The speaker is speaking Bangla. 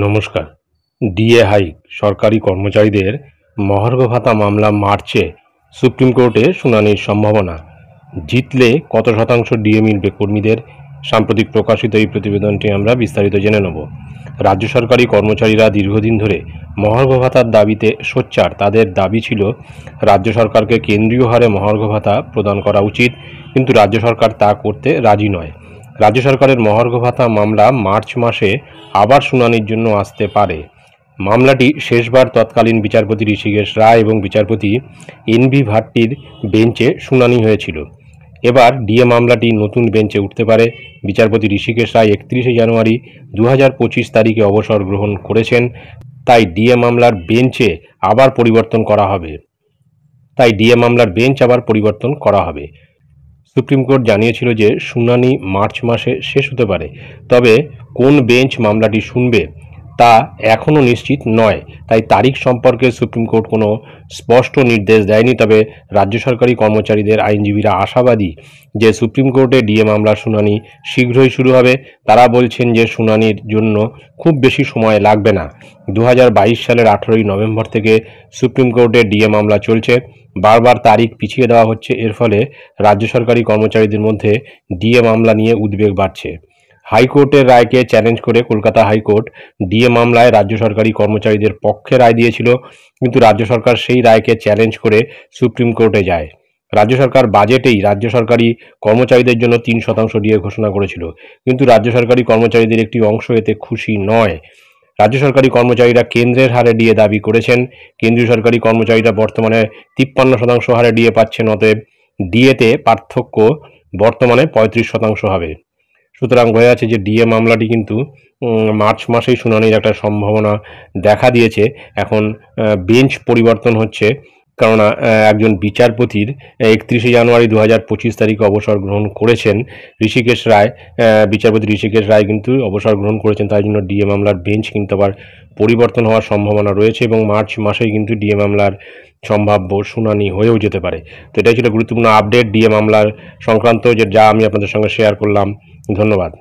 নমস্কার। ডিএ হাইক, সরকারি কর্মচারীদের মহার্ঘ ভাতা মামলা মার্চে সুপ্রিম কোর্টে শুনানির সম্ভাবনা। জিতলে কত শতাংশ ডিএ মিলবে কর্মীদের? সাম্প্রতিক প্রকাশিত এই প্রতিবেদনটি আমরা বিস্তারিত জেনে নেব। রাজ্য সরকারি কর্মচারীরা দীর্ঘদিন ধরে মহার্ঘ ভাতার দাবিতে সোচ্চার। তাদের দাবি ছিল রাজ্য সরকারকে কেন্দ্রীয় হারে মহার্ঘ ভাতা প্রদান করা উচিত, কিন্তু রাজ্য সরকার তা করতে রাজি নয়। রাজ্য সরকারের মহার্ঘ ভাতা মামলা মার্চ মাসে আবার শুনানির জন্য আসতে পারে। মামলাটি শেষবার তৎকালীন বিচারপতি ঋষিকেশ রায় এবং বিচারপতি এনভি ভাট্টির বেঞ্চে শুনানি হয়েছিল। এবার ডিএ মামলাটি নতুন বেঞ্চে উঠতে পারে। বিচারপতি ঋষিকেশ রায় 31শে জানুয়ারি 2025 তারিখে অবসর গ্রহণ করেছেন। তাই ডিএ মামলার বেঞ্চে আবার পরিবর্তন করা হবে। সুপ্রিম কোর্ট জানিয়েছিল যে শুনানি মার্চ মাসে শেষ হতে পারে, তবে কোন বেঞ্চ মামলাটি শুনবে তা এখনও নিশ্চিত নয়। তাই তারিখ সম্পর্কে সুপ্রিম কোর্ট কোনো স্পষ্ট নির্দেশ দেয়নি। তবে রাজ্য সরকারি কর্মচারীদের আইনজীবীরা আশাবাদী যে সুপ্রিম কোর্টে ডিএ মামলার শুনানি শীঘ্রই শুরু হবে। তারা বলছেন যে শুনানির জন্য খুব বেশি সময় লাগবে না। 2022 সালের 18ই নভেম্বর থেকে সুপ্রিম কোর্টে ডিএ মামলা চলছে। বারবার তারিখ পিছিয়ে দেওয়া হচ্ছে। এর ফলে রাজ্য সরকারি কর্মচারীদের মধ্যে ডিএ মামলা নিয়ে উদ্বেগ বাড়ছে। হাইকোর্টের রায়কে চ্যালেঞ্জ করে কলকাতা হাইকোর্ট ডিএ মামলায় রাজ্য সরকারি কর্মচারীদের পক্ষে রায় দিয়েছিল, কিন্তু রাজ্য সরকার সেই রায়কে চ্যালেঞ্জ করে সুপ্রিম কোর্টে যায়। রাজ্য সরকার বাজেটেই রাজ্য সরকারি কর্মচারীদের জন্য 3% ডিএ ঘোষণা করেছিল, কিন্তু রাজ্য সরকারি কর্মচারীদের একটি অংশ এতে খুশি নয়। রাজ্য সরকারি কর্মচারীরা কেন্দ্রের হারে ডিএ দাবি করেছেন। কেন্দ্রীয় সরকারি কর্মচারীরা বর্তমানে 53% হারে ডিএ পাচ্ছেন। অতএব ডিএতে পার্থক্য বর্তমানে 35% হবে। সুতরাং বোঝা যাচ্ছে যে ডিএ মামলাটি কিন্তু মার্চ মাসেই শুনানির একটা সম্ভাবনা দেখা দিয়েছে। এখন বেঞ্চ পরিবর্তন হচ্ছে, কেননা একজন বিচারপতির 31শে জানুয়ারি 2025 তারিখে অবসর গ্রহণ করেছেন ঋষিকেশ রায়। বিচারপতি ঋষিকেশ রায় কিন্তু অবসর গ্রহণ করেছেন, তাই জন্য ডিএ মামলার বেঞ্চ কিন্তু আবার পরিবর্তন হওয়ার সম্ভাবনা রয়েছে এবং মার্চ মাসেই কিন্তু ডিএ মামলার সম্ভাব্য শুনানি হয়েও যেতে পারে। তো এটাই ছিল গুরুত্বপূর্ণ আপডেট ডিএ মামলার সংক্রান্ত, যা আমি আপনাদের সঙ্গে শেয়ার করলাম। ধন্যবাদ।